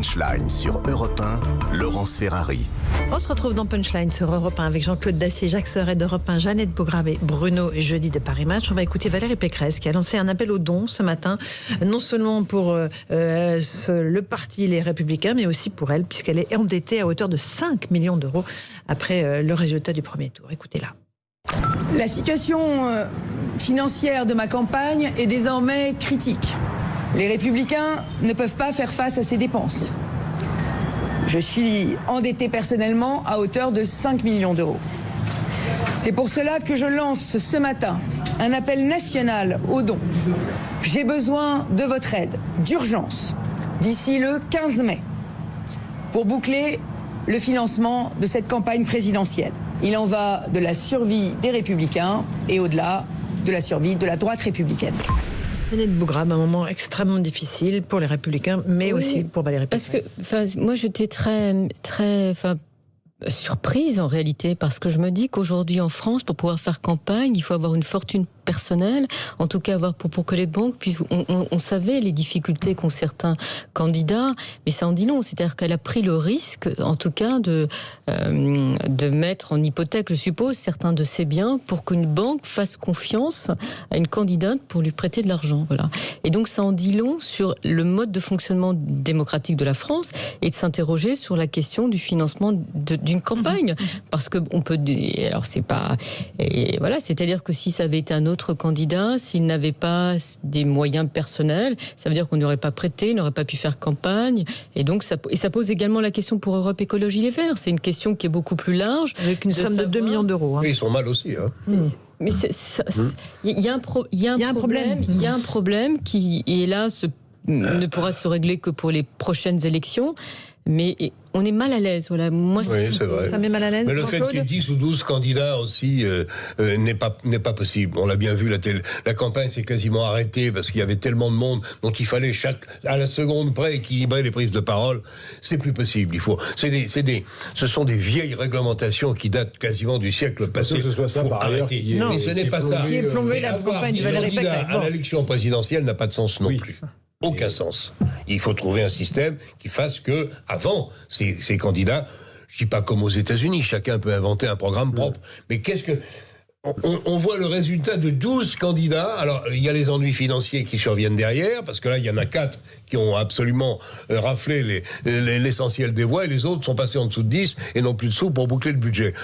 Punchline sur Europe 1, Laurence Ferrari. On se retrouve dans Punchline sur Europe 1 avec Jean-Claude Dacier, Jacques Serret d'Europe 1, Jeannette Bougrabe et Bruno Jeudi de Paris Match. On va écouter Valérie Pécresse qui a lancé un appel aux dons ce matin, non seulement pour le parti Les Républicains, mais aussi pour elle, puisqu'elle est endettée à hauteur de 5 millions d'euros après le résultat du premier tour. Écoutez-la. La situation financière de ma campagne est désormais critique. Les Républicains ne peuvent pas faire face à ces dépenses. Je suis endetté personnellement à hauteur de 5 millions d'euros. C'est pour cela que je lance ce matin un appel national aux dons. J'ai besoin de votre aide d'urgence d'ici le 15 mai pour boucler le financement de cette campagne présidentielle. Il en va de la survie des Républicains et au-delà de la survie de la droite républicaine. Jeannette Bougrabe, un moment extrêmement difficile pour les Républicains, mais aussi pour Valérie Pécresse. Parce que, moi, j'étais très surprise en réalité, parce que je me dis qu'aujourd'hui en France, pour pouvoir faire campagne, il faut avoir une fortune personnelle, en tout cas pour que les banques puissent... On savait les difficultés qu'ont certains candidats, mais ça en dit long. C'est-à-dire qu'elle a pris le risque, en tout cas, de mettre en hypothèque, je suppose, certains de ses biens pour qu'une banque fasse confiance à une candidate pour lui prêter de l'argent. Voilà. Et donc ça en dit long sur le mode de fonctionnement démocratique de la France et de s'interroger sur la question du financement d'une campagne. Parce que on peut... Alors c'est pas... Et voilà, c'est-à-dire que si ça avait été un autre candidat, s'il n'avait pas des moyens personnels, ça veut dire qu'on n'aurait pas prêté, n'aurait pas pu faire campagne. Et donc ça pose également la question pour Europe Écologie Les Verts. C'est une question qui est beaucoup plus large. Avec une somme de 2 millions d'euros. Hein. Oui, ils sont mal aussi. Hein. Mais il y a un problème qui, hélas, ne pourra se régler que pour les prochaines élections. Mais on est mal à l'aise. Voilà. Moi, oui, c'est vrai. Ça met mal à l'aise. Mais le fait qu'il y ait 10 ou 12 candidats aussi n'est pas possible. On l'a bien vu, la campagne s'est quasiment arrêtée parce qu'il y avait tellement de monde, donc il fallait à la seconde près équilibrer les prises de parole. C'est plus possible. Ce sont des vieilles réglementations qui datent quasiment du siècle passé. Que ce soit ça, par ailleurs. Non, mais ce n'est pas ça. Qui est plombé la campagne de Valérie Pécresse. À l'élection présidentielle n'a pas de sens non plus. Aucun sens. Il faut trouver un système qui fasse que, avant ces candidats, je dis pas comme aux États-Unis, chacun peut inventer un programme propre. Mais qu'est-ce que... On voit le résultat de 12 candidats. Alors, il y a les ennuis financiers qui surviennent derrière, parce que là, il y en a 4 qui ont absolument raflé l'essentiel des voix, et les autres sont passés en dessous de 10 et n'ont plus de sous pour boucler le budget.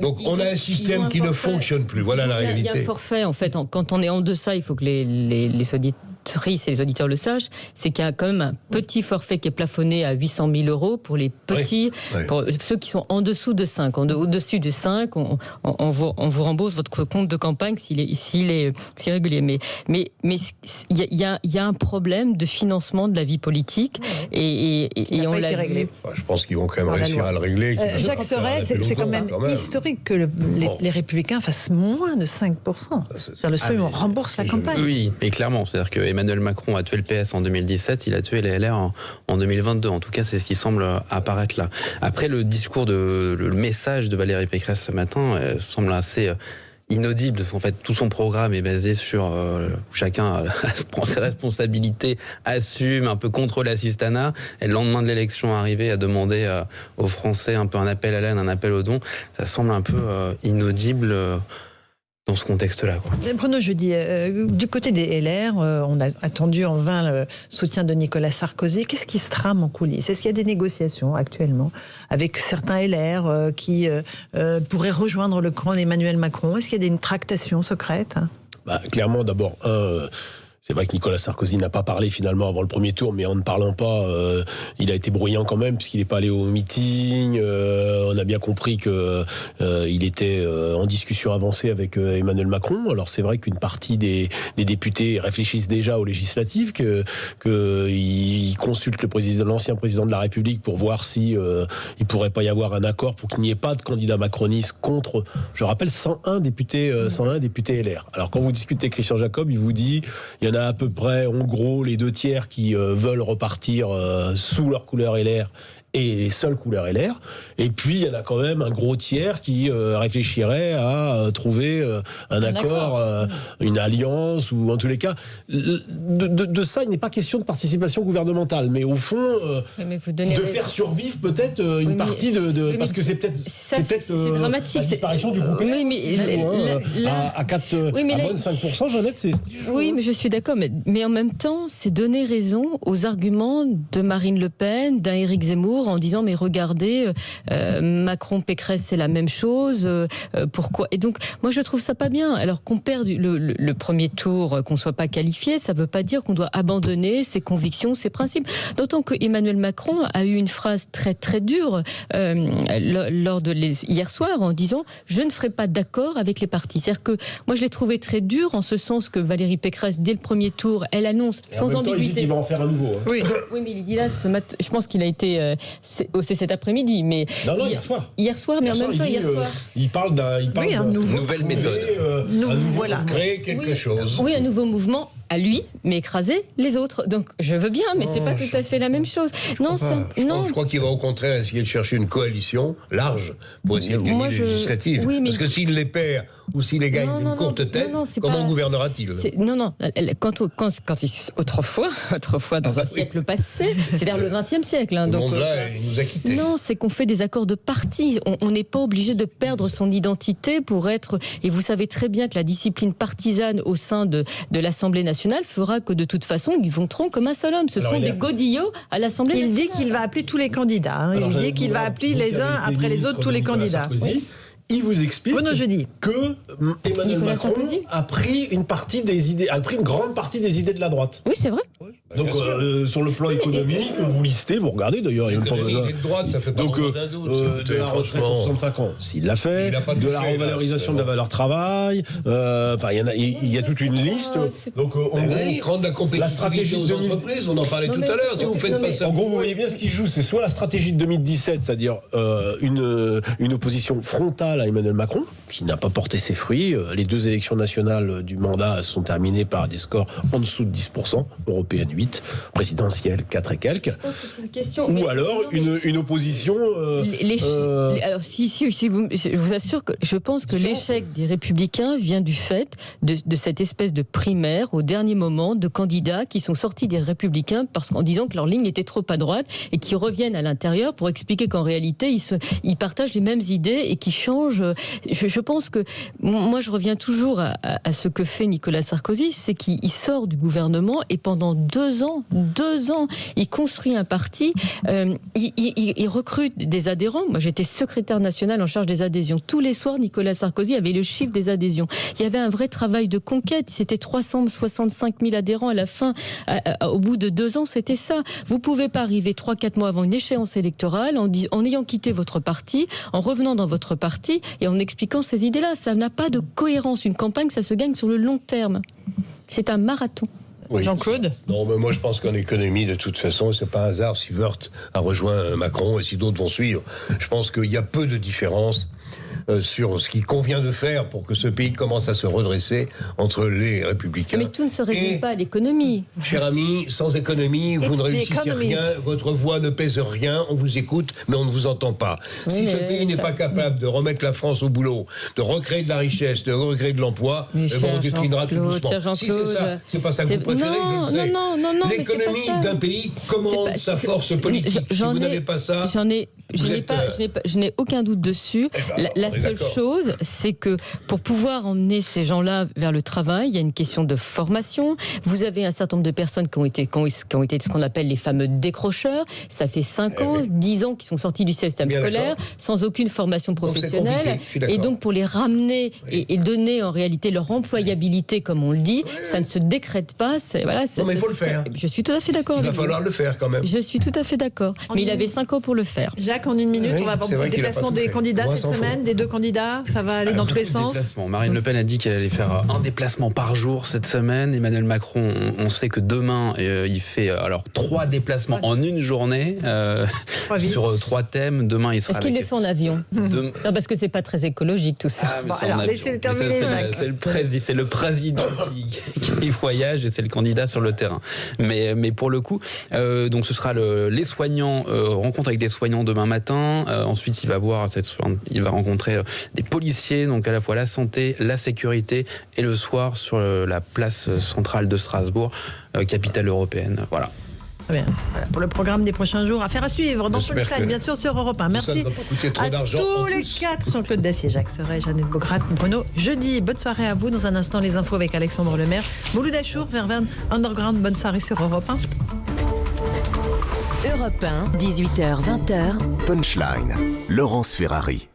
Donc, on a un système qui ne fonctionne plus. Voilà la réalité. Il y a un forfait, en fait. Quand on est en deçà, il faut que les auditrices et les auditeurs le sachent, c'est qu'il y a quand même un petit forfait qui est plafonné à 800 000 euros pour les petits, pour ceux qui sont en dessous de 5. Au-dessus de 5, on vous rembourse votre compte de campagne s'il est régulier. Mais il y a un problème de financement de la vie politique et on l'a réglé. Je pense qu'ils vont quand même réussir à le régler. Jacques Serret, c'est quand même historique que les Républicains fassent moins de 5%. C'est-à-dire le seuil où on rembourse la campagne. Oui, et clairement. C'est-à-dire que Emmanuel Macron a tué le PS en 2017, il a tué les LR en 2022. En tout cas, c'est ce qui semble apparaître là. Après, le message de Valérie Pécresse ce matin semble assez inaudible. En fait, tout son programme est basé sur chacun prend ses responsabilités, assume, un peu contrôle l'assistanat. Et le lendemain de l'élection arrivée, a demandé aux Français un peu un appel à l'aide, un appel aux dons. Ça semble un peu inaudible dans ce contexte-là. Bruno Jeudi, du côté des LR, on a attendu en vain le soutien de Nicolas Sarkozy. Qu'est-ce qui se trame en coulisses? Est-ce qu'il y a des négociations actuellement avec certains LR qui pourraient rejoindre le camp d'Emmanuel Macron? Est-ce qu'il y a une tractation secrète? Clairement, d'abord, c'est vrai que Nicolas Sarkozy n'a pas parlé finalement avant le premier tour, mais en ne parlant pas, il a été bruyant quand même puisqu'il n'est pas allé au meeting. On a bien compris que il était en discussion avancée avec Emmanuel Macron. Alors c'est vrai qu'une partie des députés réfléchissent déjà aux législatives, qu'ils consultent l'ancien président de la République pour voir si il pourrait pas y avoir un accord pour qu'il n'y ait pas de candidat macroniste contre, je rappelle, 101 députés LR. Alors quand vous discutez avec Christian Jacob, il vous dit il y en a à peu près, en gros, les 2 tiers qui veulent repartir sous leur couleur LR et les seules couleurs LR. Et puis, il y en a quand même un gros tiers qui réfléchirait à trouver un accord, une alliance, ou en tous les cas. De ça, il n'est pas question de participation gouvernementale, mais au fond, de faire survivre peut-être une partie de parce que c'est peut-être dramatique. La disparition du groupe LR. Oui, mais à 4, à moins de 5%, Jeannette, c'est... Oui, mais je suis d'accord, mais en même temps, c'est donner raison aux arguments de Marine Le Pen, d'un Éric Zemmour, en disant mais regardez, Macron-Pécresse c'est la même chose, pourquoi? Et donc moi je trouve ça pas bien. Alors qu'on perde le premier tour, qu'on soit pas qualifié, ça veut pas dire qu'on doit abandonner ses convictions, ses principes. D'autant que Emmanuel Macron a eu une phrase très très dure lors de hier soir en disant je ne ferai pas d'accord avec les partis. C'est-à-dire que moi je l'ai trouvé très dur en ce sens que Valérie Pécresse dès le premier tour elle annonce sans ambiguïté. Il dit qu'il va en faire un nouveau. Hein. Oui, mais il dit là ce matin, je pense qu'il a été c'est cet après-midi, mais hier soir. Hier soir, mais en même temps hier soir. Il parle une nouvelle méthode. Voilà. Créer quelque chose. Oui, un nouveau mouvement à lui, mais écraser les autres. Donc je veux bien, mais c'est pas tout à fait la même chose. Je crois qu'il va au contraire essayer de chercher une coalition large pour essayer de gagner les législatives. Oui, parce que s'il les perd ou s'il les gagne d'une courte tête, comment gouvernera-t-il? Non. Quand autrefois dans un siècle passé, c'est-à-dire le XXe siècle. Le monde-là, il nous a quittés. Non, c'est qu'on fait des accords de parti. On n'est pas obligé de perdre son identité pour être... Et vous savez très bien que la discipline partisane au sein de l'Assemblée nationale fera que de toute façon, ils voteront comme un seul homme. Ce seront des godillots à l'Assemblée nationale. Il dit qu'il va appeler tous les candidats. Il dit qu'il va appeler les uns après les autres tous les candidats. Il vous explique que Emmanuel Macron a pris une grande partie des idées de la droite. Oui, c'est vrai. Donc sur le plan économique, vous listez, vous regardez d'ailleurs, il n'y a même pas besoin. De droite, ça fait pas d'un doute. De la retraite à 65 ans, s'il l'a fait, de la revalorisation de la valeur travail, il y a toute une liste. Donc rendre la compétitivité aux entreprises, on en parlait tout à l'heure. Si vous faites pas ça. En gros, vous voyez bien ce qui joue, c'est soit la stratégie de 2017, c'est-à-dire une opposition frontale à Emmanuel Macron, qui n'a pas porté ses fruits. Les 2 élections nationales du mandat sont terminées par des scores en dessous de 10%, européenne 8, présidentielle 4 et quelques. Je pense que c'est une question. Ou alors une opposition. Alors je vous assure que je pense que l'échec des Républicains vient du fait de cette espèce de primaire au dernier moment de candidats qui sont sortis des Républicains en disant que leur ligne était trop à droite et qui reviennent à l'intérieur pour expliquer qu'en réalité ils partagent les mêmes idées et qui changent. Je pense que moi je reviens toujours à ce que fait Nicolas Sarkozy, c'est qu'il sort du gouvernement et pendant 2 ans, il construit un parti, il recrute des adhérents. Moi j'étais secrétaire national en charge des adhésions. Tous les soirs, Nicolas Sarkozy avait le chiffre des adhésions. Il y avait un vrai travail de conquête. C'était 365 000 adhérents à la fin. Au bout de 2 ans, c'était ça. Vous pouvez pas arriver 3-4 mois avant une échéance électorale en ayant quitté votre parti, en revenant dans votre parti et en expliquant ces idées-là. Ça n'a pas de cohérence. Une campagne, ça se gagne sur le long terme. C'est un marathon. Oui. Jean-Claude ? Non, mais moi je pense qu'en économie, de toute façon, c'est pas un hasard si Wörth a rejoint Macron et si d'autres vont suivre. Je pense qu'il y a peu de différence sur ce qu'il convient de faire pour que ce pays commence à se redresser entre les Républicains. Mais tout ne se résume pas à l'économie. Cher ami, sans économie, vous ne réussissez rien, votre voix ne pèse rien, on vous écoute, mais on ne vous entend pas. Oui, si ce pays n'est pas capable de remettre la France au boulot, de recréer de la richesse, de recréer de l'emploi, on déclinera tout doucement. Si c'est ça, c'est pas ça que vous préférez, je le sais. Non, l'économie d'un pays commande sa force politique. Si vous n'avez pas ça... Je n'ai aucun doute dessus. La seule chose, c'est que pour pouvoir emmener ces gens-là vers le travail, il y a une question de formation. Vous avez un certain nombre de personnes qui ont été ce qu'on appelle les fameux décrocheurs. Ça fait 5 ans, 10 ans qu'ils sont sortis du système scolaire, sans aucune formation professionnelle. Et donc pour les ramener et donner en réalité leur employabilité, comme on le dit, ça ne se décrète pas. Mais il faut le faire. Je suis tout à fait d'accord. Il va falloir le faire quand même. Je suis tout à fait d'accord. Mais il avait 5 ans pour le faire. Jacques, Jacques, en une minute, Oui, on va avoir c'est vrai le qu'il a déplacement pas tout des fait. candidats Moi, cette sans semaine, faute. des deux candidats, ça va aller dans tous les sens. Marine Le Pen a dit qu'elle allait faire un déplacement par jour cette semaine. Emmanuel Macron, on sait que demain, il fait 3 déplacements en une journée sur 3 thèmes. Demain, il sera. Est-ce qu'il les fait en avion? Non, parce que c'est pas très écologique tout ça. Ah, mais Bon, c'est en alors, avion. laissez-le Mais ça, terminer, Jacques. c'est le président qui voyage et c'est le candidat sur le terrain. Mais pour le coup, donc ce sera les soignants, rencontre avec des soignants demain matin. Ensuite, il va rencontrer des policiers, donc à la fois la santé, la sécurité, et le soir sur la place centrale de Strasbourg, capitale européenne. Voilà. Très bien. Voilà, pour le programme des prochains jours, affaire à suivre dans J'espère Punchline, que bien sûr, sur Europe 1. Ça Merci ne va pas coûter trop à d'argent. tous en les plus. 4, Jean-Claude Dacier, Jacques Serret, Jeannette Bograt, Bruno Jeudi. Bonne soirée à vous. Dans un instant, les infos avec Alexandre Lemaire. Mouloud Achour, Verven Underground. Bonne soirée sur Europe 1. Europe 1, 18h-20h. Punchline, Laurence Ferrari.